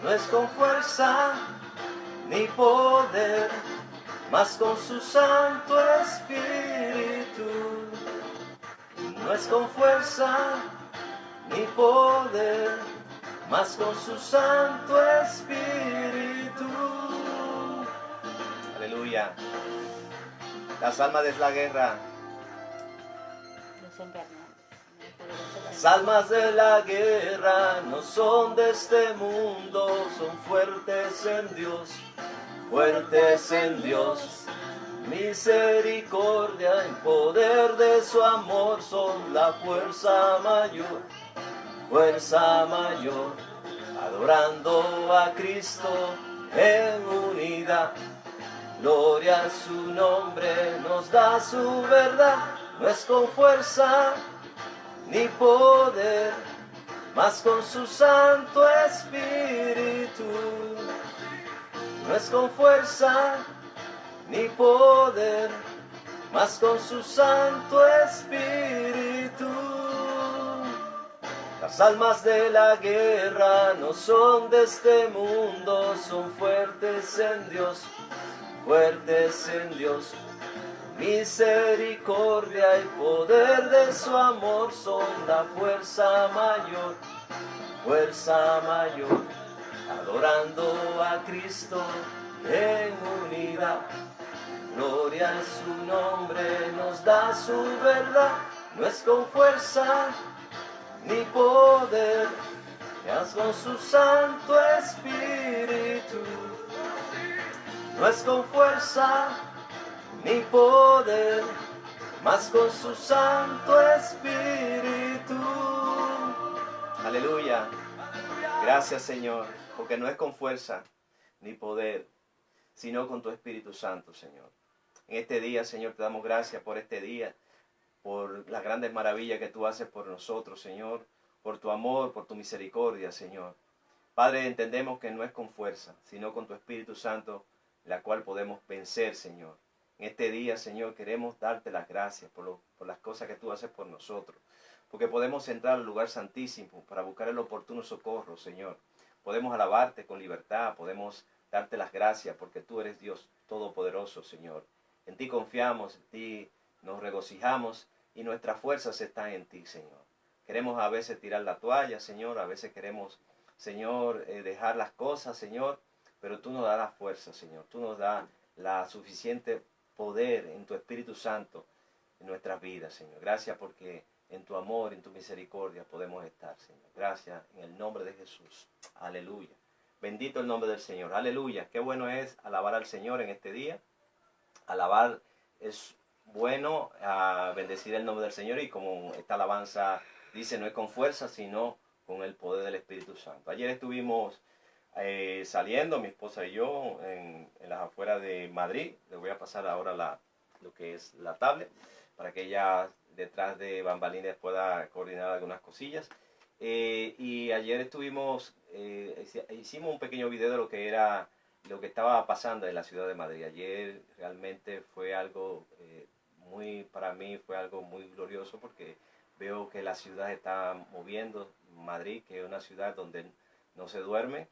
no es con fuerza ni poder, mas con su Santo Espíritu. No es con fuerza ni poder, mas con su Santo Espíritu. Aleluya. Las almas de la guerra. Las almas de la guerra no son de este mundo, son fuertes en Dios, fuertes en Dios. Misericordia y poder de su amor son la fuerza mayor, adorando a Cristo en unidad. Gloria a su nombre, nos da su verdad, no es con fuerza ni poder, mas con su Santo Espíritu. No es con fuerza ni poder, mas con su Santo Espíritu. Las almas de la guerra no son de este mundo, son fuertes en Dios, fuertes en Dios. Misericordia y poder de su amor son la fuerza mayor, adorando a Cristo en unidad. Gloria a su nombre, nos da su verdad, no es con fuerza ni poder, mas con su Santo Espíritu. No es con fuerza ni poder, mas con su Santo Espíritu. Aleluya. Gracias, Señor, porque no es con fuerza ni poder, sino con tu Espíritu Santo, Señor. En este día, Señor, te damos gracias por este día, por las grandes maravillas que tú haces por nosotros, Señor, por tu amor, por tu misericordia, Señor. Padre, entendemos que no es con fuerza, sino con tu Espíritu Santo, la cual podemos vencer, Señor. En este día, Señor, queremos darte las gracias por las cosas que tú haces por nosotros, porque podemos entrar al lugar santísimo para buscar el oportuno socorro, Señor. Podemos alabarte con libertad, podemos darte las gracias porque tú eres Dios todopoderoso, Señor. En ti confiamos, en ti nos regocijamos y nuestras fuerzas están en ti, Señor. Queremos a veces tirar la toalla, Señor, a veces queremos, Señor, dejar las cosas, Señor, pero tú nos das la fuerza, Señor. Tú nos das la suficiente poder en tu Espíritu Santo en nuestras vidas, Señor. Gracias porque en tu amor, en tu misericordia podemos estar, Señor. Gracias en el nombre de Jesús. Aleluya. Bendito el nombre del Señor. Aleluya. Qué bueno es alabar al Señor en este día. Alabar es bueno, bendecir el nombre del Señor, y como esta alabanza dice, no es con fuerza, sino con el poder del Espíritu Santo. Ayer estuvimos saliendo, mi esposa y yo, en las afueras de Madrid. Le voy a pasar ahora lo que es la tablet, para que ella detrás de bambalinas pueda coordinar algunas cosillas. Y ayer estuvimos, hicimos un pequeño video de lo que estaba pasando en la ciudad de Madrid. Ayer realmente fue algo para mí fue algo muy glorioso, porque veo que la ciudad está moviendo. Madrid, que es una ciudad donde no se duerme,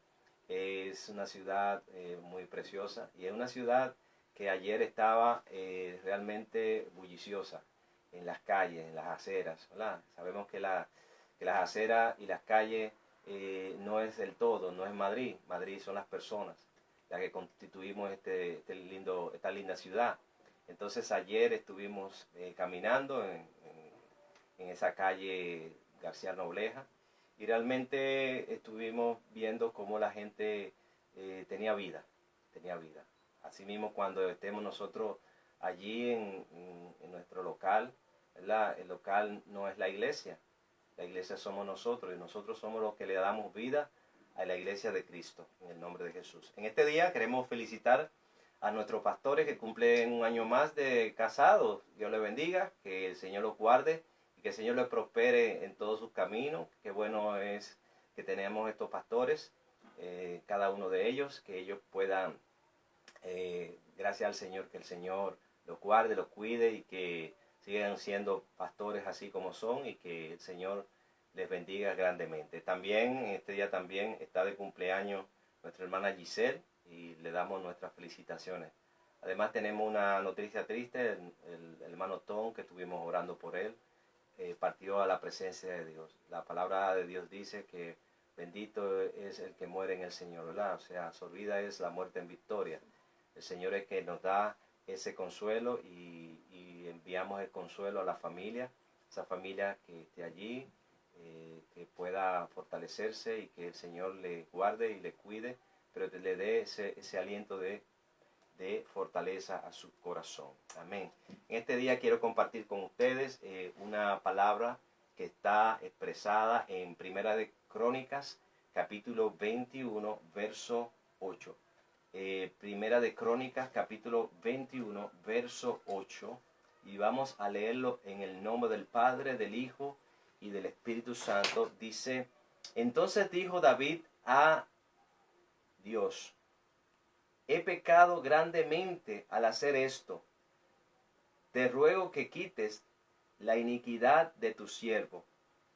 es una ciudad muy preciosa, y es una ciudad que ayer estaba realmente bulliciosa en las calles, en las aceras, ¿verdad? Sabemos que las aceras y las calles no es el todo, no es Madrid. Madrid son las personas, las que constituimos esta linda ciudad. Entonces ayer estuvimos caminando en esa calle García Nobleja, y realmente estuvimos viendo cómo la gente tenía vida. Asimismo, cuando estemos nosotros allí en nuestro local, ¿verdad? El local no es la iglesia somos nosotros, y nosotros somos los que le damos vida a la iglesia de Cristo, en el nombre de Jesús. En este día queremos felicitar a nuestros pastores que cumplen un año más de casados. Dios les bendiga, que el Señor los guarde y que el Señor les prospere en todos sus caminos. Qué bueno es que tenemos estos pastores, cada uno de ellos, que ellos puedan, gracias al Señor, que el Señor los guarde, los cuide, y que sigan siendo pastores así como son, y que el Señor les bendiga grandemente. También, en este día también está de cumpleaños nuestra hermana Giselle, y le damos nuestras felicitaciones. Además tenemos una noticia triste, el hermano Tom, que estuvimos orando por él, partió a la presencia de Dios. La palabra de Dios dice que bendito es el que muere en el Señor, ¿verdad? O sea, su vida es la muerte en victoria. El Señor es que nos da ese consuelo y enviamos el consuelo a la familia, esa familia que esté allí, que pueda fortalecerse y que el Señor le guarde y le cuide, pero que le dé ese aliento de fortaleza a su corazón. Amén. En este día quiero compartir con ustedes una palabra que está expresada en Primera de Crónicas, capítulo 21, verso 8. Primera de Crónicas, capítulo 21, verso 8. Y vamos a leerlo en el nombre del Padre, del Hijo y del Espíritu Santo. Dice: entonces dijo David a Dios: he pecado grandemente al hacer esto. Te ruego que quites la iniquidad de tu siervo,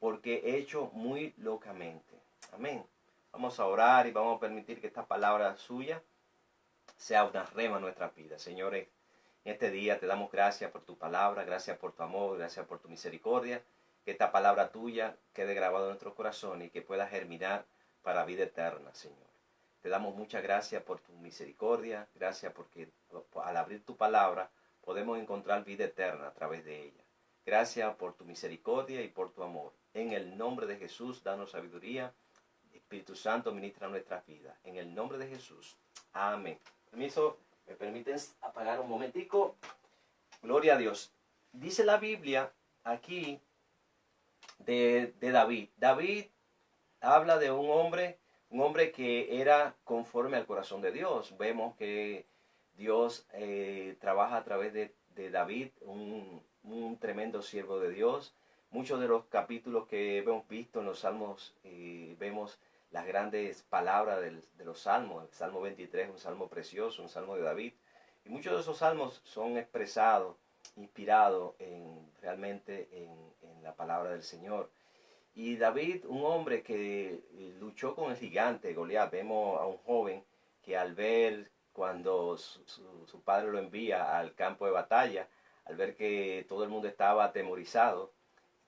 porque he hecho muy locamente. Amén. Vamos a orar y vamos a permitir que esta palabra suya sea una rema en nuestra vida. Señores, en este día te damos gracias por tu palabra, gracias por tu amor, gracias por tu misericordia. Que esta palabra tuya quede grabada en nuestro corazón y que pueda germinar para vida eterna, Señor. Te damos muchas gracias por tu misericordia, gracias porque al abrir tu palabra podemos encontrar vida eterna a través de ella. Gracias por tu misericordia y por tu amor. En el nombre de Jesús, danos sabiduría. Espíritu Santo, ministra nuestras vidas. En el nombre de Jesús. Amén. Permiso, me permiten apagar un momentico. Gloria a Dios. Dice la Biblia aquí de David. David habla de un hombre que era conforme al corazón de Dios. Vemos que Dios trabaja a través de David, un tremendo siervo de Dios. Muchos de los capítulos que hemos visto en los salmos, vemos las grandes palabras de los salmos. El Salmo 23 es un salmo precioso, un salmo de David. Y muchos de esos salmos son expresados, inspirados realmente en la palabra del Señor. Y David, un hombre que luchó con el gigante Goliat. Vemos a un joven que al ver cuando su padre lo envía al campo de batalla, al ver que todo el mundo estaba atemorizado,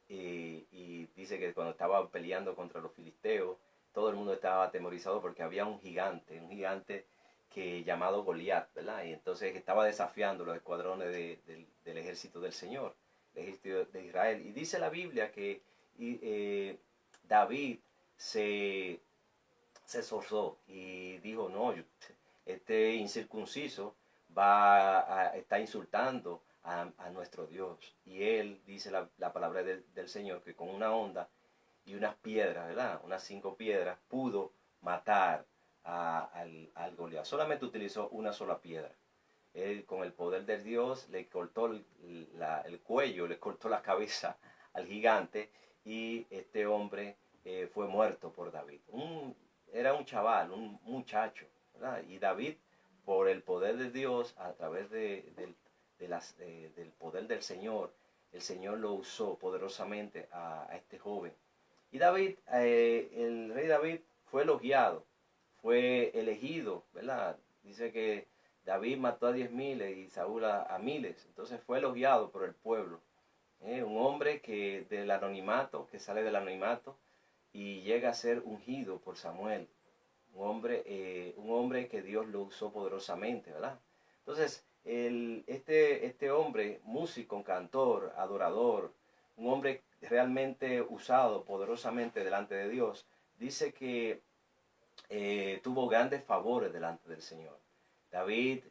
y dice que cuando estaba peleando contra los filisteos, todo el mundo estaba atemorizado porque había un gigante que llamado Goliat, ¿verdad? Y entonces estaba desafiando los escuadrones del ejército del Señor, el ejército de Israel. Y dice la Biblia que David se esforzó y dijo: no, este incircunciso está insultando a nuestro Dios. Y él dice la palabra del Señor que con una honda y unas piedras, ¿verdad? Unas 5 piedras, pudo matar al Goliat. Solamente utilizó una sola piedra. Él, con el poder de Dios, le cortó el cuello, le cortó la cabeza al gigante, y este hombre fue muerto por David. Era un chaval, un muchacho, ¿verdad? Y David, por el poder de Dios, a través del poder del Señor, el Señor lo usó poderosamente a este joven. Y David, el rey David fue elogiado, fue elegido, ¿verdad? Dice que David mató a 10,000 y Saúl a miles. Entonces fue elogiado por el pueblo. Un hombre que sale del anonimato y llega a ser ungido por Samuel. Un hombre que Dios lo usó poderosamente, ¿verdad? Entonces, este hombre, músico, cantor, adorador, un hombre realmente usado poderosamente delante de Dios, dice que tuvo grandes favores delante del Señor. David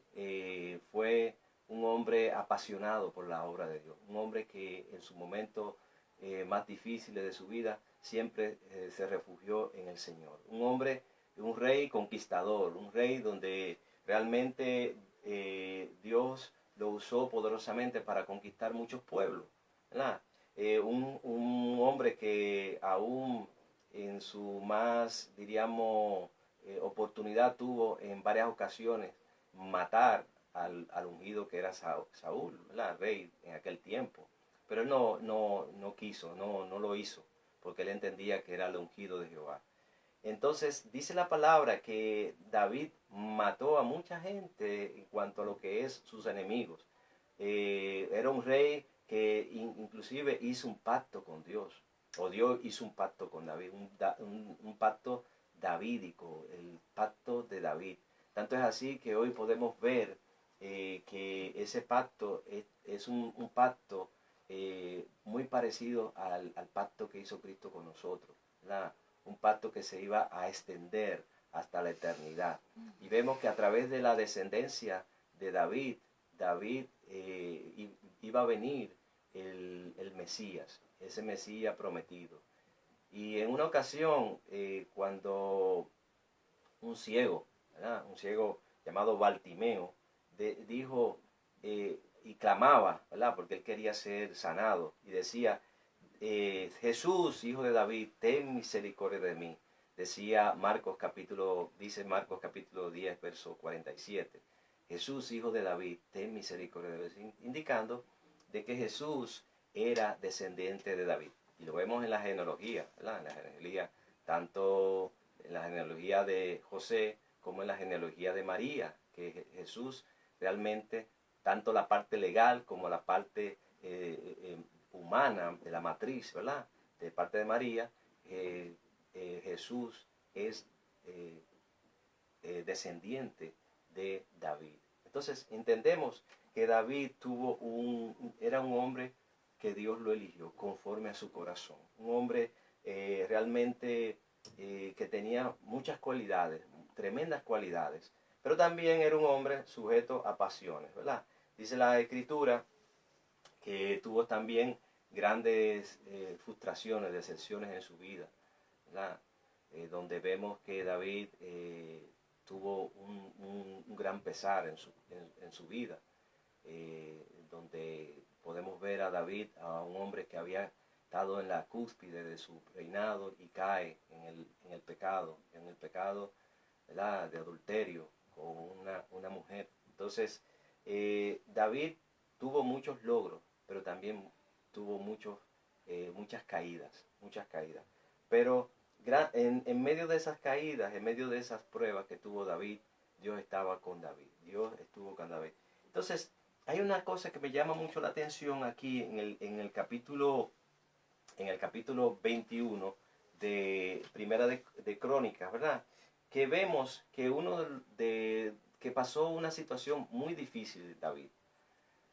fue un hombre apasionado por la obra de Dios, un hombre que en su momento más difíciles de su vida siempre se refugió en el Señor. Un rey conquistador, un rey donde realmente Dios lo usó poderosamente para conquistar muchos pueblos, ¿verdad? Un hombre que aún en su más, diríamos, oportunidad tuvo en varias ocasiones matar al ungido que era Saúl, ¿verdad? Rey en aquel tiempo. Pero él no quiso, no lo hizo, porque él entendía que era el ungido de Jehová. Entonces dice la palabra que David mató a mucha gente en cuanto a lo que es sus enemigos. Era un rey que inclusive hizo un pacto con Dios, o Dios hizo un pacto con David, un pacto davídico, el pacto de David. Tanto es así que hoy podemos ver que ese pacto es un pacto muy parecido al pacto que hizo Cristo con nosotros, ¿verdad? Un pacto que se iba a extender hasta la eternidad. Y vemos que a través de la descendencia de David, iba a venir el Mesías, ese Mesías prometido. Y en una ocasión, cuando un ciego, ¿verdad? Un ciego llamado Bartimeo, dijo y clamaba, ¿verdad? Porque él quería ser sanado, y decía, Jesús, hijo de David, ten misericordia de mí. Decía dice Marcos capítulo 10, verso 47. Jesús, hijo de David, ten misericordia de mí, indicando de que Jesús era descendiente de David. Y lo vemos en la genealogía, ¿verdad? En la genealogía, tanto en la genealogía de José como en la genealogía de María, que Jesús realmente, tanto la parte legal como la parte humana de la matriz, ¿verdad? De parte de María, Jesús es descendiente de David. Entonces entendemos que David era un hombre que Dios lo eligió conforme a su corazón. Un hombre realmente que tenía muchas cualidades, tremendas cualidades, pero también era un hombre sujeto a pasiones, ¿verdad? Dice la Escritura que tuvo también grandes frustraciones, decepciones en su vida, ¿verdad? Donde vemos que David tuvo un gran pesar en su vida, donde podemos ver a David, a un hombre que había estado en la cúspide de su reinado y cae en el pecado, ¿verdad? De adulterio con una mujer. Entonces, David tuvo muchos logros, pero también tuvo muchas caídas. Pero en medio de esas caídas, en medio de esas pruebas que tuvo David, Dios estaba con David. Dios estuvo con David. Entonces, hay una cosa que me llama mucho la atención aquí en el capítulo 21 de Primera de Crónicas, ¿verdad? Que vemos que que pasó una situación muy difícil David,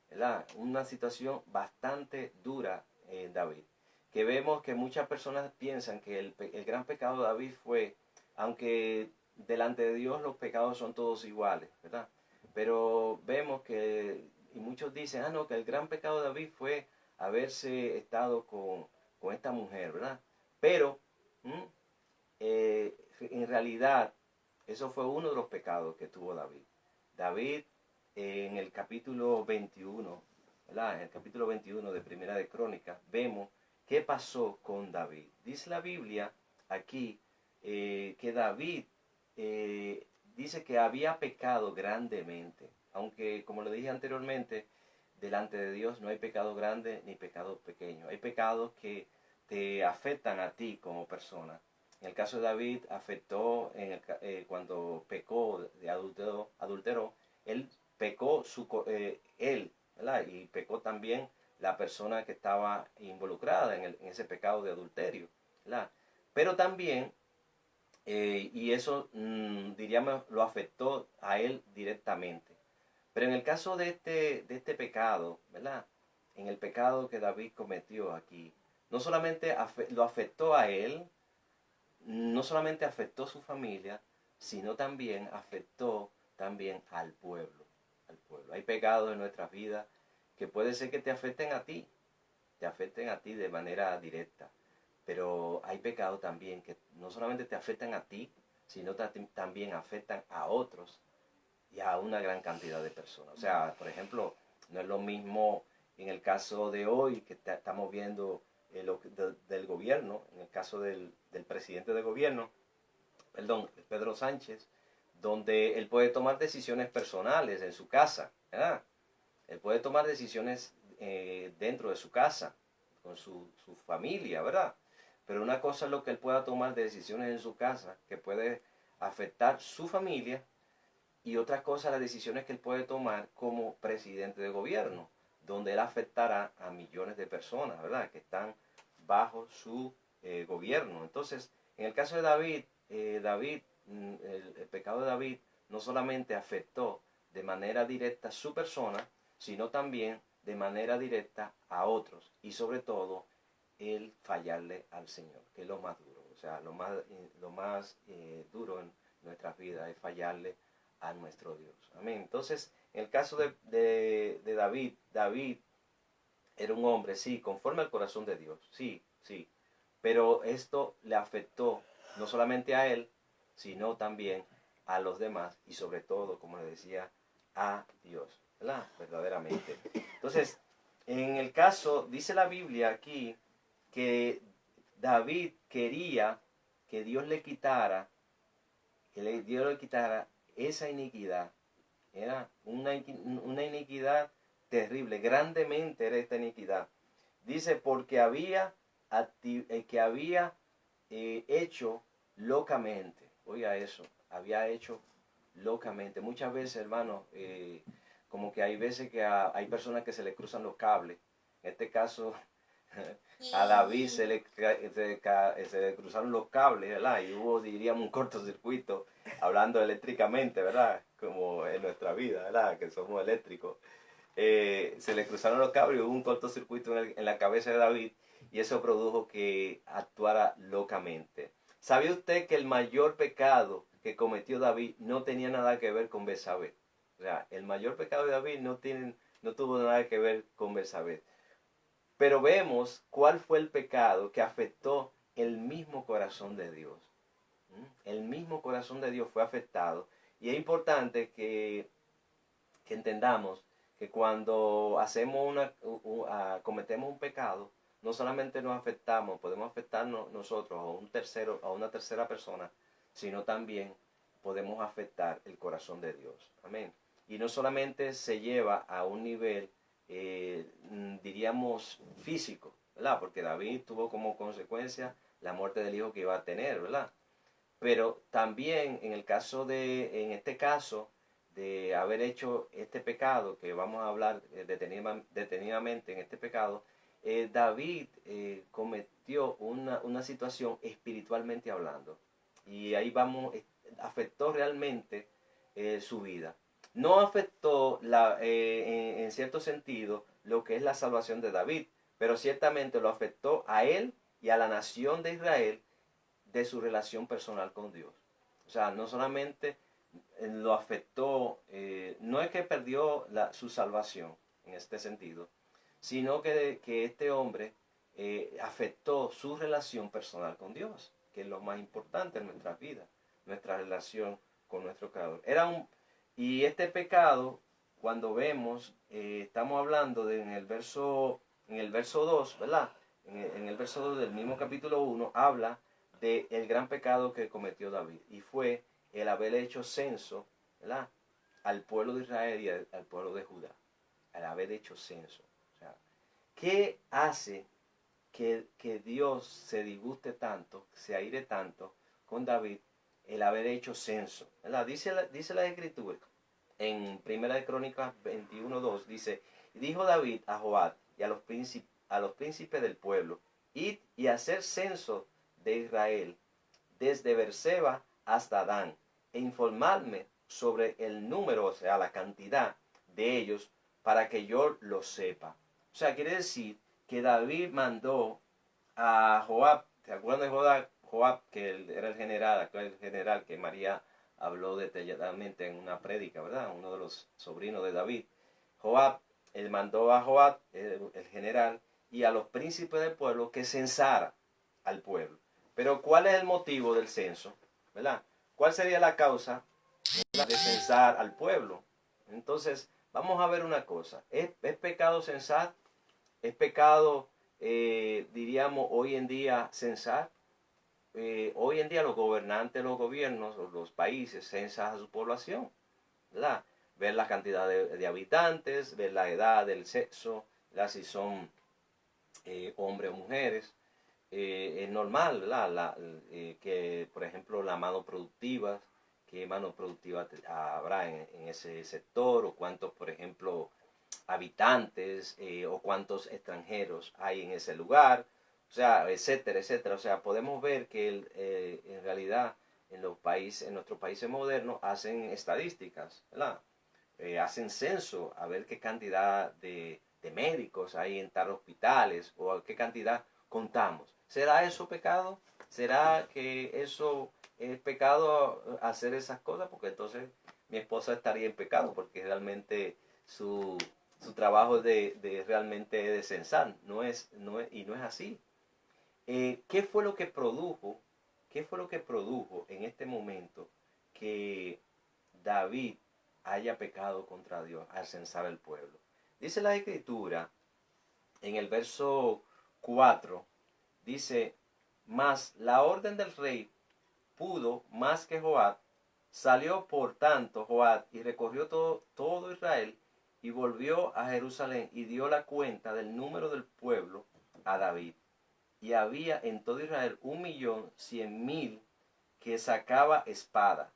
¿verdad? Una situación bastante dura en David. Que vemos que muchas personas piensan que el gran pecado de David fue, aunque delante de Dios los pecados son todos iguales, ¿verdad? Pero vemos y muchos dicen, no, que el gran pecado de David fue haberse estado con esta mujer, ¿verdad? Pero en realidad eso fue uno de los pecados que tuvo David. David en el capítulo 21, ¿verdad? En el capítulo 21 de Primera de Crónicas vemos qué pasó con David. Dice la Biblia aquí que David dice que había pecado grandemente, aunque como le dije anteriormente, delante de Dios no hay pecado grande ni pecado pequeño. Hay pecados que te afectan a ti como persona. En el caso de David afectó cuando pecó de adulteró, él pecó él, ¿verdad? Y pecó también la persona que estaba involucrada en ese pecado de adulterio, ¿verdad? Pero también, y eso diríamos lo afectó a él directamente. Pero en el caso de este pecado, ¿verdad? En el pecado que David cometió aquí, no solamente lo afectó a él, no solamente afectó a su familia, sino también afectó también al pueblo. Hay pecados en nuestras vidas que puede ser que te afecten a ti de manera directa. Pero hay pecados también que no solamente te afectan a ti, sino también afectan a otros y a una gran cantidad de personas. O sea, por ejemplo, no es lo mismo en el caso de hoy que estamos viendo del gobierno, en el caso del presidente del gobierno, perdón, Pedro Sánchez, donde él puede tomar decisiones personales en su casa, ¿verdad? Él puede tomar decisiones dentro de su casa, con su familia, ¿verdad? Pero una cosa es lo que él pueda tomar de decisiones en su casa, que puede afectar su familia, y otra cosa las decisiones que él puede tomar como presidente de gobierno, donde él afectará a millones de personas, ¿verdad?, que están bajo su gobierno. Entonces, en el caso de David, el pecado de David no solamente afectó de manera directa a su persona, sino también de manera directa a otros, y sobre todo el fallarle al Señor, que es lo más duro. O sea, lo más duro en nuestras vidas es fallarle a nuestro Dios. Amén. Entonces, en el caso de David, David era un hombre, sí, conforme al corazón de Dios, sí, sí. Pero esto le afectó no solamente a él, sino también a los demás y sobre todo, como le decía, a Dios, ¿verdad? Verdaderamente. Entonces, en el caso, dice la Biblia aquí, que David quería que Dios le quitara, Dios le quitara esa iniquidad. Era una iniquidad terrible, grandemente era esta iniquidad. Dice, porque que había hecho locamente. Oiga eso, había hecho locamente. Muchas veces, hermano, como que hay veces que hay personas que se le cruzan los cables. En este caso, a David se le cruzaron los cables, ¿verdad? Y hubo, diríamos, un cortocircuito, hablando eléctricamente, ¿verdad? Como en nuestra vida, ¿verdad? Que somos eléctricos. Se le cruzaron los cables y hubo un cortocircuito en la cabeza de David, y eso produjo que actuara locamente. ¿Sabía usted que el mayor pecado que cometió David no tenía nada que ver con Betsabé? O sea, el mayor pecado de David no tuvo nada que ver con Betsabé. Pero vemos cuál fue el pecado que afectó el mismo corazón de Dios. El mismo corazón de Dios fue afectado. Y es importante que entendamos que cuando cometemos un pecado, no solamente nos afectamos, podemos afectarnos nosotros a una tercera persona, sino también podemos afectar el corazón de Dios. Amén. Y no solamente se lleva a un nivel, diríamos, físico, ¿verdad? Porque David tuvo como consecuencia la muerte del hijo que iba a tener, ¿verdad? Pero también en este caso, de haber hecho este pecado, que vamos a hablar detenidamente en este pecado, David cometió una situación espiritualmente hablando. Y ahí afectó realmente su vida. No afectó en cierto sentido lo que es la salvación de David, pero ciertamente lo afectó a él y a la nación de Israel de su relación personal con Dios. O sea, no solamente lo afectó, no es que perdió su salvación en este sentido, sino que este hombre afectó su relación personal con Dios, que es lo más importante en nuestras vidas, nuestra relación con nuestro Creador. Y este pecado, cuando vemos, estamos hablando en el verso 2, ¿verdad? En el verso 2 del mismo capítulo 1, habla del gran pecado que cometió David, y fue el haber hecho censo, ¿verdad?, al pueblo de Israel y al pueblo de Judá, al haber hecho censo. O sea, ¿qué hace que Dios se disguste tanto, se aire tanto con David? El haber hecho censo, ¿verdad? Dice la Escritura en 1 de Crónicas 21:2, dice, dijo David a Joab y a los príncipes del pueblo, id y hacer censo de Israel, desde Berseba hasta Dan, e informarme sobre el número, o sea, la cantidad de ellos, para que yo lo sepa. O sea, quiere decir que David mandó a Joab, ¿se acuerdan de Joab, que era el general que María habló detalladamente en una prédica, ¿verdad? Uno de los sobrinos de David. Joab, él mandó a Joab, el general, y a los príncipes del pueblo que censara al pueblo. Pero ¿cuál es el motivo del censo? ¿Verdad? ¿Cuál sería la causa de censar al pueblo? Entonces, vamos a ver una cosa. ¿Es pecado censar? ¿Es pecado, diríamos, hoy en día censar? Hoy en día los gobernantes, los gobiernos, los países censan a su población, ¿verdad? Ver la cantidad de habitantes, ver la edad, el sexo, ¿verdad?, si son hombres o mujeres. es normal, ¿verdad? Que, por ejemplo, la mano productiva, qué mano productiva habrá en ese sector, o cuántos, por ejemplo, habitantes o cuántos extranjeros hay en ese lugar, o sea, etcétera, etcétera. O sea, podemos ver que en realidad en nuestros países modernos hacen estadísticas, ¿verdad? Hacen censo a ver qué cantidad de médicos hay en tal hospitales o a qué cantidad contamos. ¿Será eso pecado? ¿Será que eso es pecado hacer esas cosas? Porque entonces mi esposa estaría en pecado porque realmente su, su trabajo de realmente de censar y no es así. ¿Qué fue lo que produjo? ¿Qué fue lo que produjo en este momento que David haya pecado contra Dios al censar al pueblo? Dice la escritura en el verso 4, dice, mas la orden del rey pudo más que Joab. Salió por tanto Joab y recorrió todo Israel y volvió a Jerusalén y dio la cuenta del número del pueblo a David. Y había en todo Israel 1.100.000 que sacaba espada,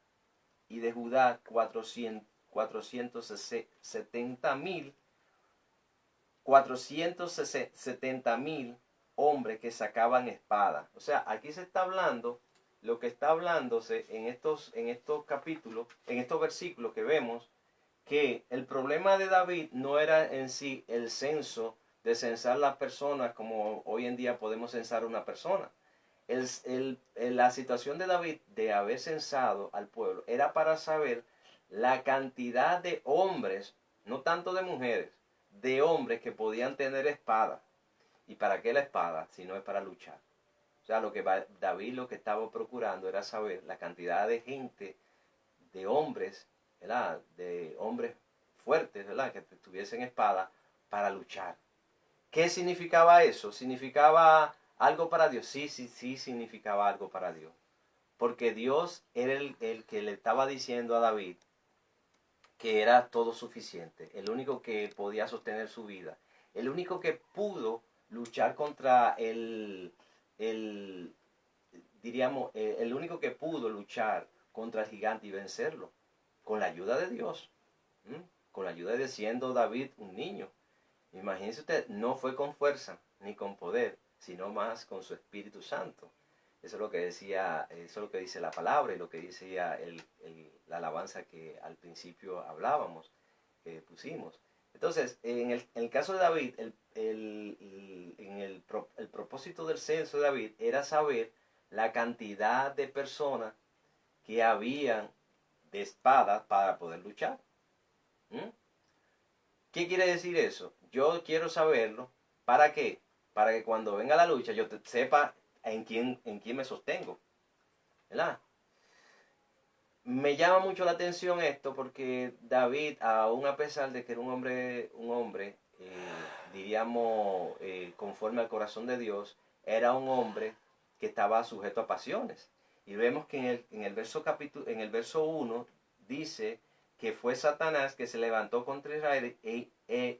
y de Judá 470.000 hombres que sacaban espada. O sea, aquí se está hablando, lo que está hablándose en estos capítulos, en estos versículos que vemos, que el problema de David no era en sí el censo de censar las personas como hoy en día podemos censar una persona. La situación de David de haber censado al pueblo era para saber la cantidad de hombres, no tanto de mujeres, de hombres que podían tener espada. ¿Y para qué la espada? Si no es para luchar. O sea, David lo que estaba procurando era saber la cantidad de gente, de hombres, ¿verdad? De hombres fuertes, ¿verdad? Que tuviesen espada para luchar. ¿Qué significaba eso? ¿Significaba algo para Dios? Sí, sí, sí significaba algo para Dios. Porque Dios era el que le estaba diciendo a David que era todo suficiente, el único que podía sostener su vida, el único que pudo luchar contra el diríamos, el único que pudo luchar contra el gigante y vencerlo, con la ayuda de Dios, ¿m? Con la ayuda de siendo David un niño. Imagínense usted, no fue con fuerza ni con poder, sino más con su Espíritu Santo. Eso es lo que decía, eso es lo que dice la palabra y lo que decía la alabanza que al principio hablábamos, que pusimos. Entonces, en el caso de David, el propósito del censo de David era saber la cantidad de personas que habían de espadas para poder luchar. ¿Mm? ¿Qué quiere decir eso? Yo quiero saberlo. ¿Para qué? Para que cuando venga la lucha yo sepa en quién me sostengo. ¿Verdad? Me llama mucho la atención esto porque David, aún a pesar de que era un hombre diríamos, conforme al corazón de Dios, era un hombre que estaba sujeto a pasiones. Y vemos que en el verso 1 dice que fue Satanás que se levantó contra Israel e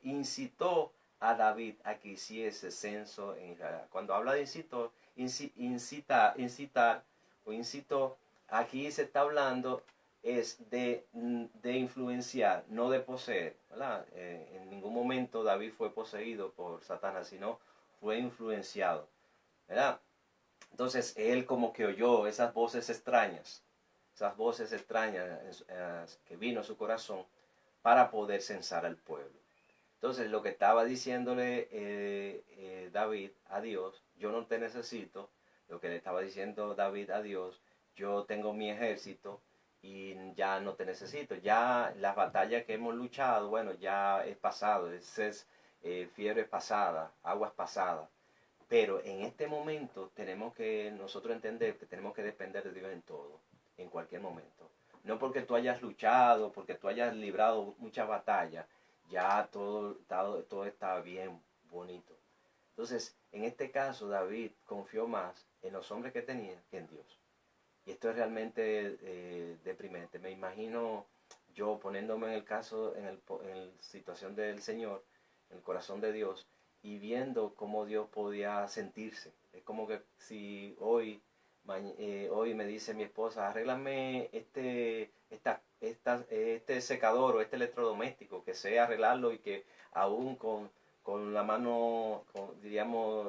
incitó a David a que hiciese censo en Israel. Cuando habla de incitar o incitó, aquí se está hablando es de influenciar, no de poseer, ¿verdad? En ningún momento David fue poseído por Satanás, sino fue influenciado, ¿verdad? Entonces él como que oyó esas voces extrañas que vino a su corazón para poder censar al pueblo. Entonces lo que estaba diciéndole David a Dios, yo no te necesito, lo que le estaba diciendo David a Dios, yo tengo mi ejército y ya no te necesito. Ya las batallas que hemos luchado, bueno, ya es pasado, fiebre pasada, aguas pasadas. Pero en este momento tenemos que nosotros entender que tenemos que depender de Dios en todo, en cualquier momento. No porque tú hayas luchado, porque tú hayas librado muchas batallas, ya todo está bien bonito. Entonces, en este caso, David confió más en los hombres que tenía que en Dios. Y esto es realmente deprimente. Me imagino yo poniéndome en el caso, en la situación del Señor, en el corazón de Dios, y viendo cómo Dios podía sentirse Es como que si hoy me dice mi esposa, arréglame este secador o este electrodoméstico, que sé arreglarlo y que aún con la mano, diríamos,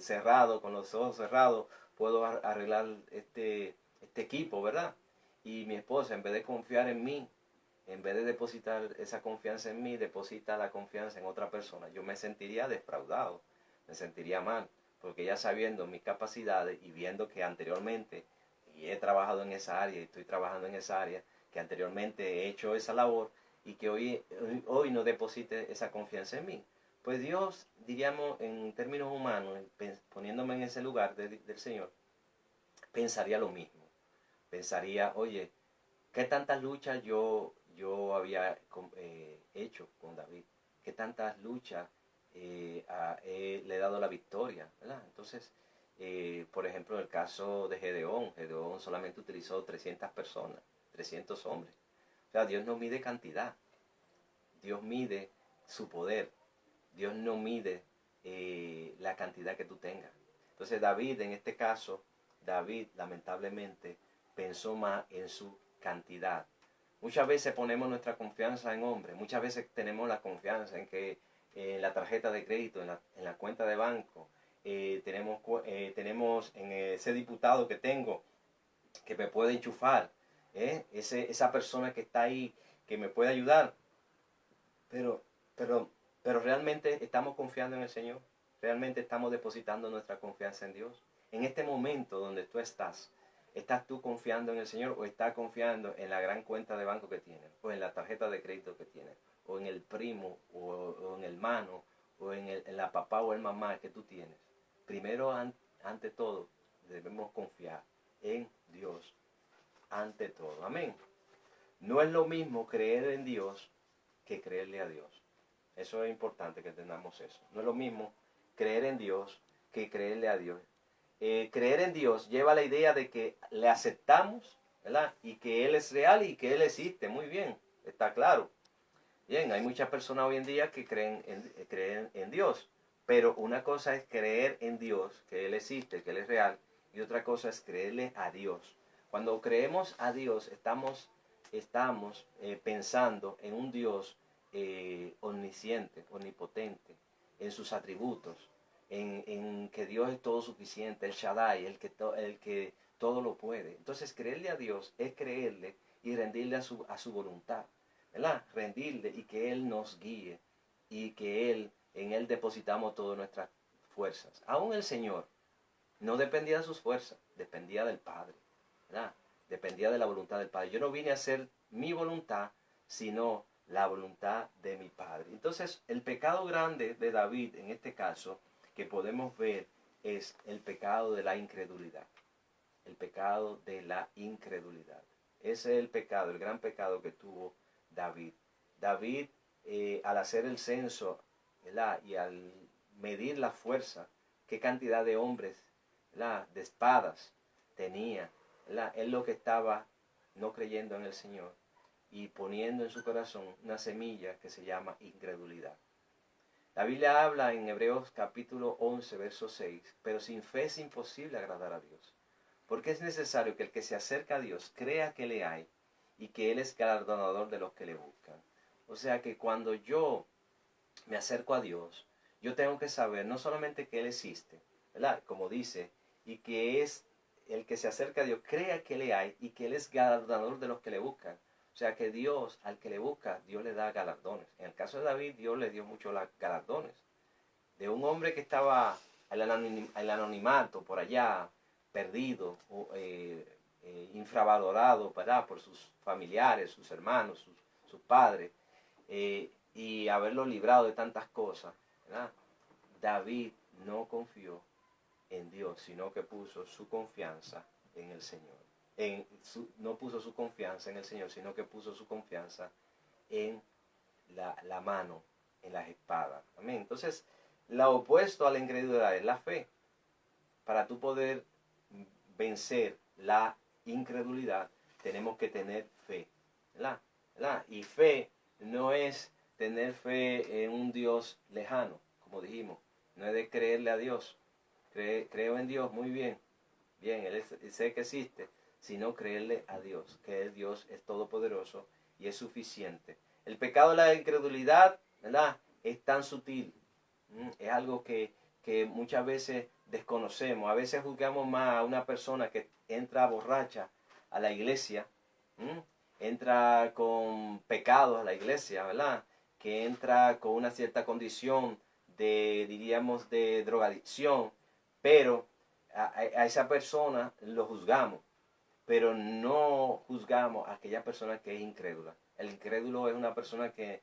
cerrado, con los ojos cerrados, puedo arreglar este equipo, ¿verdad? Y mi esposa, en vez de confiar en mí, en vez de depositar esa confianza en mí, deposita la confianza en otra persona. Yo me sentiría defraudado, me sentiría mal, porque ya sabiendo mis capacidades y viendo que anteriormente, y he trabajado en esa área, y estoy trabajando en esa área, que anteriormente he hecho esa labor, y que hoy no deposite esa confianza en mí. Pues Dios, diríamos en términos humanos, poniéndome en ese lugar del Señor, pensaría lo mismo. Pensaría, oye, ¿qué tantas luchas yo había hecho con David? ¿Qué tantas luchas le he dado la victoria? ¿Verdad? Entonces, por ejemplo, en el caso de Gedeón solamente utilizó 300 personas, 300 hombres. O sea, Dios no mide cantidad, Dios mide su poder, Dios no mide la cantidad que tú tengas. Entonces David, en este caso, David lamentablemente pensó más en su cantidad. Muchas veces ponemos nuestra confianza en hombres, muchas veces tenemos la confianza en que en la tarjeta de crédito, en la cuenta de banco, tenemos en ese diputado que tengo que me puede enchufar, esa persona que está ahí que me puede ayudar, pero, pero, pero realmente estamos confiando en el Señor, realmente estamos depositando nuestra confianza en Dios. En este momento donde tú ¿estás tú confiando en el Señor o estás confiando en la gran cuenta de banco que tienes, o en la tarjeta de crédito que tienes, o en el primo, o en el hermano, o en la papá o el mamá que tú tienes? Primero, ante todo, debemos confiar en Dios, ante todo. Amén. No es lo mismo creer en Dios que creerle a Dios. Eso es importante que entendamos eso. No es lo mismo creer en Dios que creerle a Dios. Creer en Dios lleva la idea de que le aceptamos, ¿verdad? Y que Él es real y que Él existe. Muy bien, está claro. Bien, hay muchas personas hoy en día que creen en Dios. Pero una cosa es creer en Dios, que Él existe, que Él es real. Y otra cosa es creerle a Dios. Cuando creemos a Dios, estamos pensando en un Dios omnisciente, omnipotente, en sus atributos, en que Dios es todo suficiente, el Shaddai, el que todo lo puede. Entonces, creerle a Dios es creerle y rendirle a su voluntad, ¿verdad? Rendirle y que Él nos guíe y que en Él depositamos todas nuestras fuerzas. Aún el Señor no dependía de sus fuerzas, dependía del Padre, ¿verdad? Dependía de la voluntad del Padre. Yo no vine a hacer mi voluntad, sino la voluntad de mi Padre. Entonces, el pecado grande de David, en este caso, que podemos ver, es el pecado de la incredulidad. El pecado de la incredulidad. Ese es el pecado, el gran pecado que tuvo David. David, al hacer el censo, ¿verdad? Y al medir la fuerza, qué cantidad de hombres, ¿verdad? De espadas tenía, ¿verdad? Él lo que estaba no creyendo en el Señor y poniendo en su corazón una semilla que se llama incredulidad. La Biblia habla en Hebreos capítulo 11, verso 6, pero sin fe es imposible agradar a Dios, porque es necesario que el que se acerca a Dios crea que le hay y que Él es galardonador de los que le buscan. O sea que cuando yo me acerco a Dios, yo tengo que saber no solamente que Él existe, ¿verdad? Como dice, y que es el que se acerca a Dios, crea que le hay y que Él es galardonador de los que le buscan. O sea que Dios, al que le busca, Dios le da galardones. En el caso de David, Dios le dio muchos galardones. De un hombre que estaba al anonimato, por allá, perdido, infravalorado, ¿verdad? Por sus familiares, sus hermanos, sus padres, y haberlo librado de tantas cosas, ¿verdad? David no confió en Dios, sino que puso su confianza en el Señor. No puso su confianza en el Señor, sino que puso su confianza en la mano, en las espadas. Amén. Entonces, lo opuesto a la incredulidad es la fe. Para tú poder vencer la incredulidad, tenemos que tener fe, ¿verdad? ¿verdad? Y fe no es tener fe en un Dios lejano, como dijimos. No es de creerle a Dios, Creo en Dios, muy bien. Bien, sé que existe, sino creerle a Dios, que el Dios es todopoderoso y es suficiente. El pecado de la incredulidad, ¿verdad? Es tan sutil. Es algo que muchas veces desconocemos. A veces juzgamos más a una persona que entra borracha a la iglesia, entra con pecados a la iglesia, ¿verdad? Que entra con una cierta condición diríamos, de drogadicción, pero a esa persona lo juzgamos, pero no juzgamos a aquella persona que es incrédula. El incrédulo es una persona que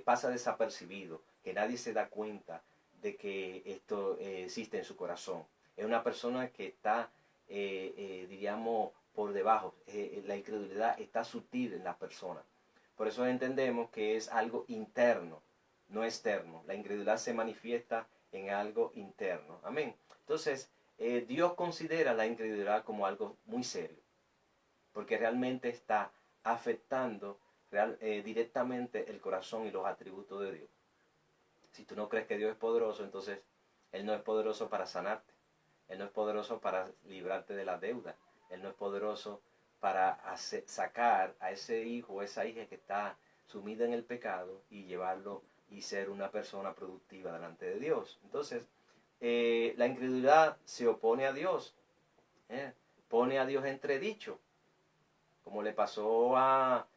pasa desapercibido, que nadie se da cuenta de que esto existe en su corazón. Es una persona que está, diríamos, por debajo. La incredulidad está sutil en la persona. Por eso entendemos que es algo interno, no externo. La incredulidad se manifiesta en algo interno. Amén. Entonces, Dios considera la incredulidad como algo muy serio, porque realmente está afectando directamente el corazón y los atributos de Dios. Si tú no crees que Dios es poderoso, entonces Él no es poderoso para sanarte. Él no es poderoso para librarte de la deuda. Él no es poderoso para sacar a ese hijo o esa hija que está sumida en el pecado y llevarlo y ser una persona productiva delante de Dios. Entonces, la incredulidad se opone a Dios. Pone a Dios entredicho, como le pasó a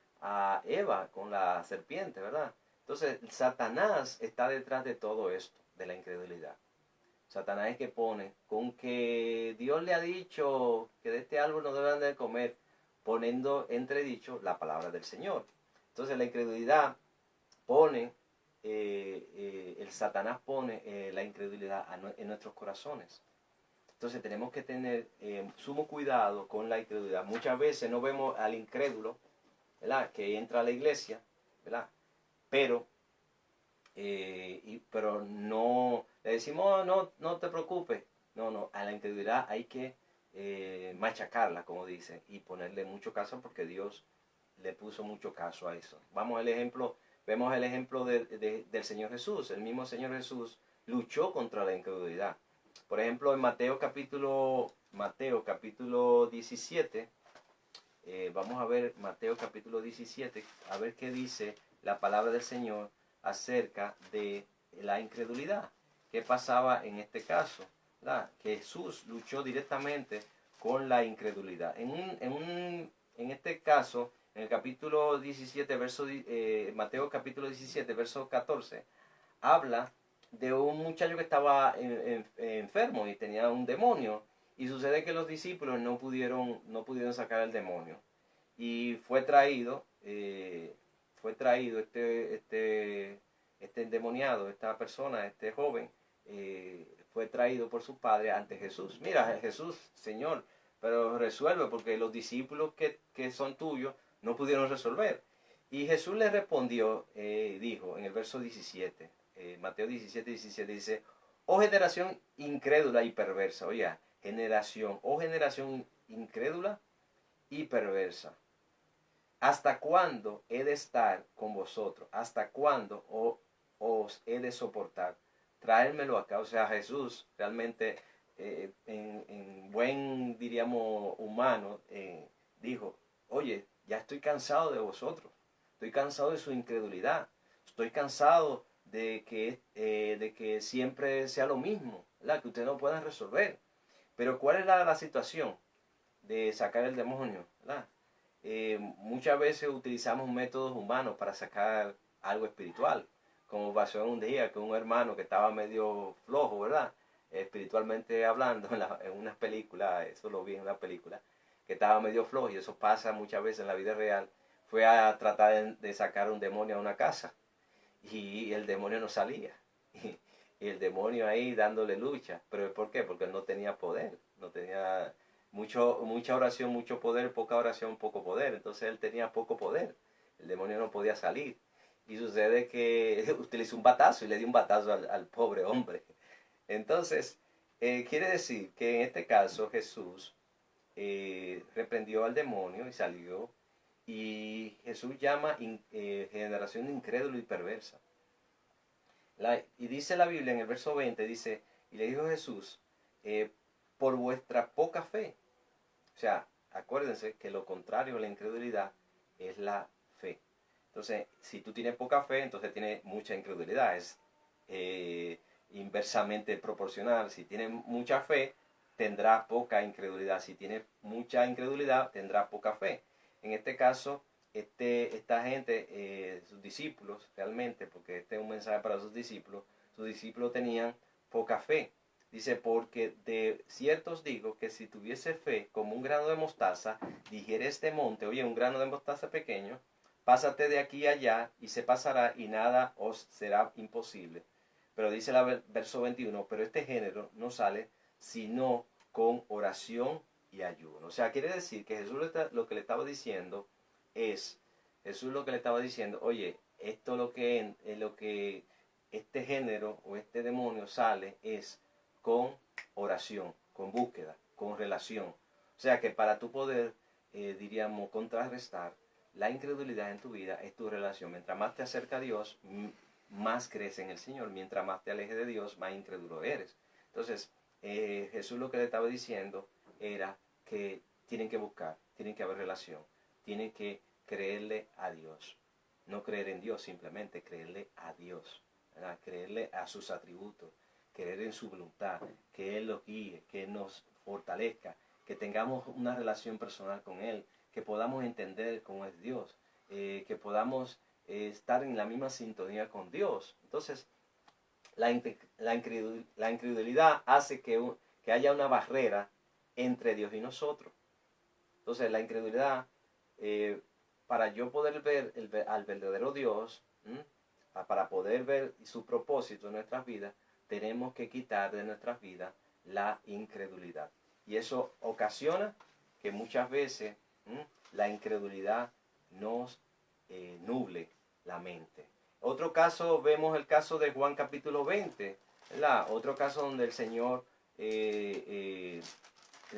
Eva con la serpiente, ¿verdad? Entonces, Satanás está detrás de todo esto, de la incredulidad. Satanás es que pone con que Dios le ha dicho que de este árbol no deben de comer, poniendo entredicho la palabra del Señor. Entonces, la incredulidad pone, el Satanás pone la incredulidad en nuestros corazones. Entonces tenemos que tener sumo cuidado con la incredulidad. Muchas veces no vemos al incrédulo, ¿verdad?, que entra a la iglesia, ¿verdad? Pero no le decimos, oh, no te preocupes. No, a la incredulidad hay que machacarla, como dicen, y ponerle mucho caso porque Dios le puso mucho caso a eso. Vemos el ejemplo del Señor Jesús. El mismo Señor Jesús luchó contra la incredulidad. Por ejemplo, en Mateo capítulo 17, vamos a ver Mateo capítulo 17, a ver qué dice la palabra del Señor acerca de la incredulidad. ¿Qué pasaba en este caso? Que Jesús luchó directamente con la incredulidad. En este caso, en el capítulo 17, Mateo capítulo 17, verso 14, habla de un muchacho que estaba enfermo y tenía un demonio. Y sucede que los discípulos no pudieron sacar el demonio. Y fue traído este endemoniado, esta persona, este joven, fue traído por su padre ante Jesús. Mira, Jesús, Señor, pero resuelve porque los discípulos que son tuyos no pudieron resolver. Y Jesús le respondió, dijo en el verso 17, Mateo 17, 17, dice, oh generación incrédula y perversa, oye, generación incrédula y perversa. ¿Hasta cuándo he de estar con vosotros? ¿Hasta cuándo os he de soportar? Traérmelo acá. O sea, Jesús realmente en buen, diríamos, humano, dijo, oye, ya estoy cansado de vosotros. Estoy cansado de su incredulidad. Estoy cansado de que siempre sea lo mismo, ¿verdad? Que ustedes no puedan resolver. Pero ¿cuál es la situación de sacar el demonio? ¿Verdad? Muchas veces utilizamos métodos humanos para sacar algo espiritual, como pasó en un día que un hermano que estaba medio flojo, ¿verdad? Espiritualmente hablando, en una película, eso lo vi en una película, que estaba medio flojo, y eso pasa muchas veces en la vida real. Fue a tratar de sacar un demonio a una casa, y el demonio no salía. Y el demonio ahí dándole lucha. ¿Pero por qué? Porque él no tenía poder, no tenía mucha oración, mucho poder, poca oración, poco poder. Entonces él tenía poco poder. El demonio no podía salir. Y sucede que utilizó un batazo y le dio un batazo al pobre hombre. Entonces, quiere decir que en este caso Jesús reprendió al demonio y salió. Y Jesús llama generación incrédula y perversa. Y dice la Biblia en el verso 20, dice, Y le dijo Jesús, por vuestra poca fe. O sea, acuérdense que lo contrario a la incredulidad es la fe. Entonces, si tú tienes poca fe, entonces tienes mucha incredulidad. Es inversamente proporcional. Si tienes mucha fe, tendrá poca incredulidad. Si tienes mucha incredulidad, tendrá poca fe. En este caso, esta gente, sus discípulos, realmente, porque este es un mensaje para sus discípulos tenían poca fe. Dice, porque de ciertos digo que si tuviese fe como un grano de mostaza, dijere este monte, oye, un grano de mostaza pequeño, pásate de aquí a allá y se pasará y nada os será imposible. Pero dice el verso 21, pero este género no sale sino con oración y ayuno. O sea, quiere decir que Jesús lo que le estaba diciendo es, Jesús lo que le estaba diciendo, oye, esto lo que este género o este demonio sale es con oración, con búsqueda, con relación. O sea que para tú poder, diríamos, contrarrestar la incredulidad en tu vida es tu relación. Mientras más te acerca a Dios, más crees en el Señor. Mientras más te alejes de Dios, más incrédulo eres. Entonces, Jesús lo que le estaba diciendo era que tienen que buscar, tienen que haber relación, tienen que creerle a Dios. No creer en Dios, simplemente creerle a Dios, ¿verdad? Creerle a sus atributos, creer en su voluntad, que Él los guíe, que Él nos fortalezca, que tengamos una relación personal con Él, que podamos entender cómo es Dios, que podamos estar en la misma sintonía con Dios. Entonces, la incredulidad hace que haya una barrera entre Dios y nosotros. Entonces, la incredulidad, para yo poder ver al verdadero Dios, para poder ver su propósito en nuestras vidas, tenemos que quitar de nuestras vidas la incredulidad. Y eso ocasiona que muchas veces la incredulidad nos nuble la mente. Otro caso, vemos el caso de Juan capítulo 20, ¿verdad? Otro caso donde el Señor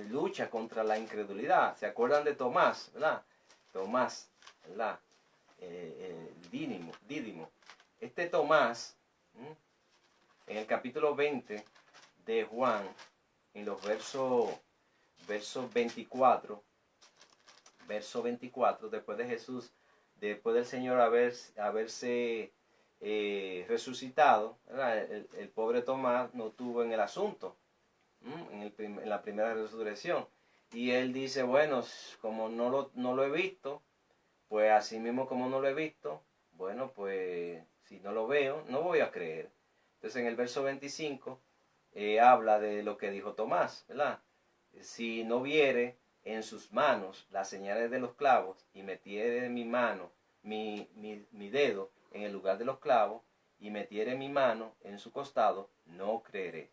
lucha contra la incredulidad. ¿Se acuerdan de Tomás, verdad? Tomás, ¿verdad? Dídimo. Este Tomás, en el capítulo 20 de Juan, en los versos 24, después de Jesús, después del Señor haberse resucitado, el pobre Tomás no tuvo en el asunto, en la primera resurrección. Y él dice, bueno, como no lo he visto, pues así mismo como no lo he visto, bueno, pues si no lo veo, no voy a creer. Entonces en el verso 25 habla de lo que dijo Tomás, ¿verdad? Si no viere en sus manos las señales de los clavos y metiere mi mano, mi dedo en el lugar de los clavos y metiere mi mano en su costado, no creeré.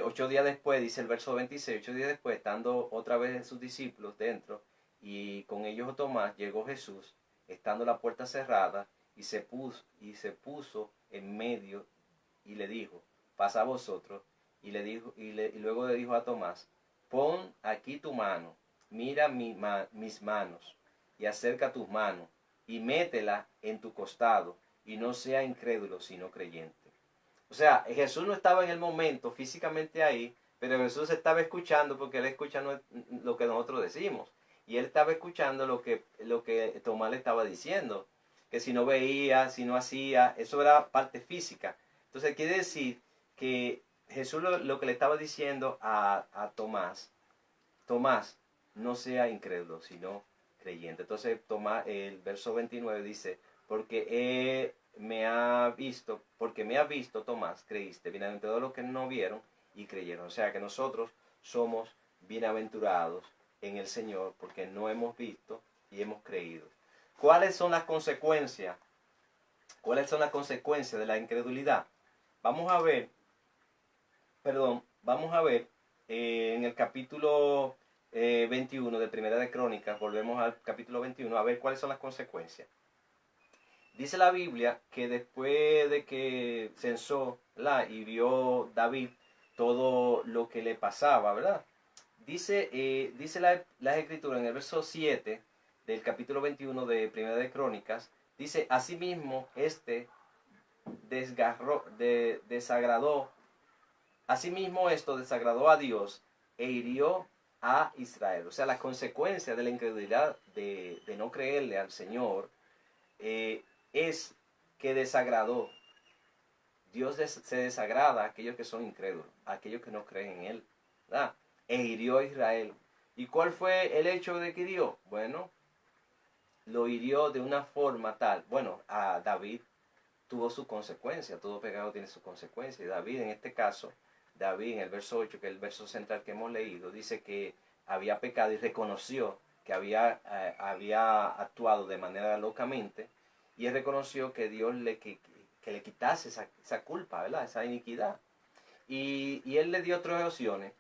8 días después, dice el verso 26, 8 días después, estando otra vez sus discípulos dentro y con ellos Tomás, llegó Jesús, estando la puerta cerrada, y se puso en medio y le dijo, pasa a vosotros, y luego le dijo a Tomás, pon aquí tu mano, mira mis manos, y acerca tus manos, y métela en tu costado, y no sea incrédulo, sino creyente. O sea, Jesús no estaba en el momento físicamente ahí, pero Jesús estaba escuchando porque Él escucha lo que nosotros decimos. Y Él estaba escuchando lo que Tomás le estaba diciendo. Que si no veía, si no hacía, eso era parte física. Entonces quiere decir que Jesús lo que le estaba diciendo a Tomás, no sea incrédulo, sino creyente. Entonces Tomás, el verso 29 dice, porque me ha visto Tomás, creíste. Bienaventurados los que no vieron y creyeron. O sea que nosotros somos bienaventurados en el Señor porque no hemos visto y hemos creído. ¿Cuáles son las consecuencias? ¿Cuáles son las consecuencias de la incredulidad? Vamos a ver en el capítulo 21 de Primera de Crónicas, volvemos al capítulo 21, a ver cuáles son las consecuencias. Dice la Biblia que después de que censó y vio David todo lo que le pasaba, ¿verdad? Dice la Escritura en el verso 7 del capítulo 21 de Primera de Crónicas, dice, asimismo, desagradó Asimismo, esto desagradó a Dios e hirió a Israel. O sea, la consecuencia de la incredulidad de no creerle al Señor es que desagradó. Dios se desagrada a aquellos que son incrédulos, a aquellos que no creen en Él, ¿verdad? E hirió a Israel. ¿Y cuál fue el hecho de que hirió? Bueno, lo hirió de una forma tal. Bueno, a David tuvo su consecuencia, todo pecado tiene su consecuencia. Y David, en este caso, David en el verso 8, que es el verso central que hemos leído, dice que había pecado y reconoció que había actuado de manera locamente, y él reconoció que Dios que le quitase esa culpa, ¿verdad? Esa iniquidad. Y él le dio tres opciones,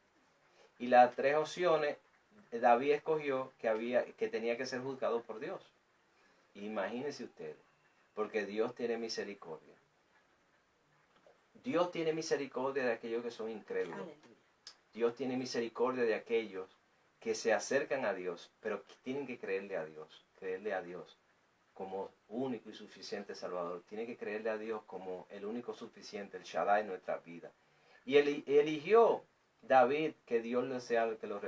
y las tres opciones David escogió que tenía que ser juzgado por Dios. Imagínense ustedes, porque Dios tiene misericordia. Dios tiene misericordia de aquellos que son incrédulos. Dios tiene misericordia de aquellos que se acercan a Dios, pero que tienen que creerle a Dios como único y suficiente Salvador. Tienen que creerle a Dios como el único suficiente, el Shaddai en nuestra vida. Y eligió David que Dios le sea el que lo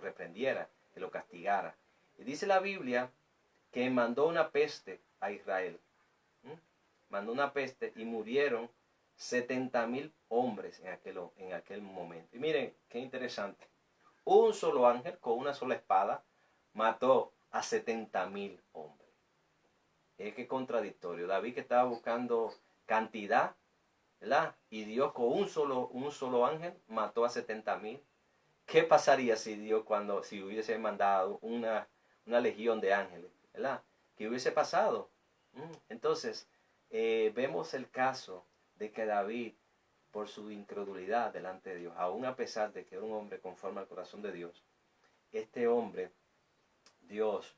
reprendiera, que lo castigara. Y dice la Biblia que mandó una peste a Israel. Mandó una peste y murieron 70,000 hombres en aquel momento. Y miren, qué interesante. Un solo ángel con una sola espada mató a 70,000 hombres. Es que contradictorio. David, que estaba buscando cantidad, ¿verdad? Y Dios con un solo ángel mató a 70,000. ¿Qué pasaría si Dios si hubiese mandado una legión de ángeles, ¿verdad? ¿Qué hubiese pasado? Entonces, vemos el caso de que David, por su incredulidad delante de Dios, aún a pesar de que era un hombre conforme al corazón de Dios, este hombre, Dios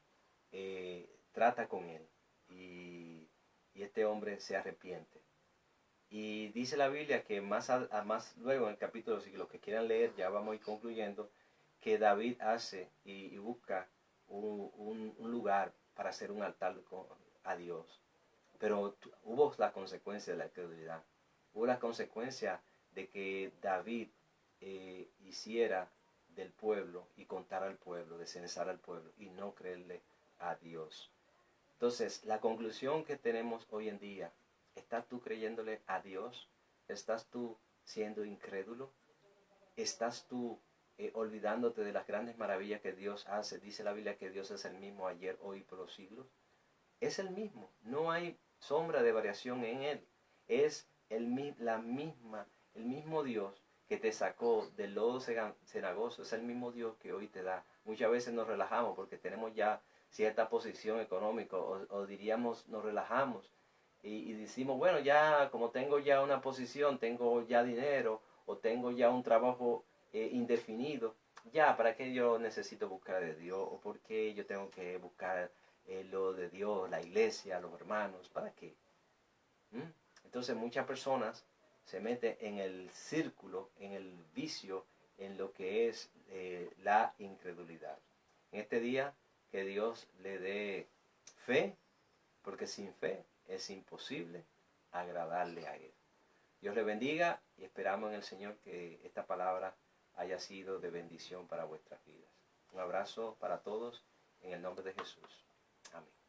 trata con él, y este hombre se arrepiente. Y dice la Biblia que más luego en el capítulo, si los que quieran leer, ya vamos a ir concluyendo, que David hace y busca un lugar para hacer un altar a Dios. Pero hubo la consecuencia de la incredulidad. Hubo la consecuencia de que David hiciera del pueblo y contara al pueblo, de censar al pueblo y no creerle a Dios. Entonces, la conclusión que tenemos hoy en día: ¿estás tú creyéndole a Dios? ¿Estás tú siendo incrédulo? ¿Estás tú olvidándote de las grandes maravillas que Dios hace? Dice la Biblia que Dios es el mismo ayer, hoy y por los siglos. Es el mismo, no hay sombra de variación en Él. Es el mismo Dios que te sacó del lodo cenagoso. Es el mismo Dios que hoy te da. Muchas veces nos relajamos porque tenemos ya cierta posición económica, o diríamos nos relajamos y decimos, bueno, ya como tengo ya una posición, tengo ya dinero, o tengo ya un trabajo indefinido, ya, ¿para qué yo necesito buscar de Dios? ¿O por qué yo tengo que buscar lo de Dios, la iglesia, los hermanos? ¿Para qué? Entonces muchas personas se meten en el círculo, en el vicio, en lo que es la incredulidad. En este día, que Dios le dé fe, porque sin fe es imposible agradarle a Él. Dios le bendiga, y esperamos en el Señor que esta palabra haya sido de bendición para vuestras vidas. Un abrazo para todos en el nombre de Jesús. Amén.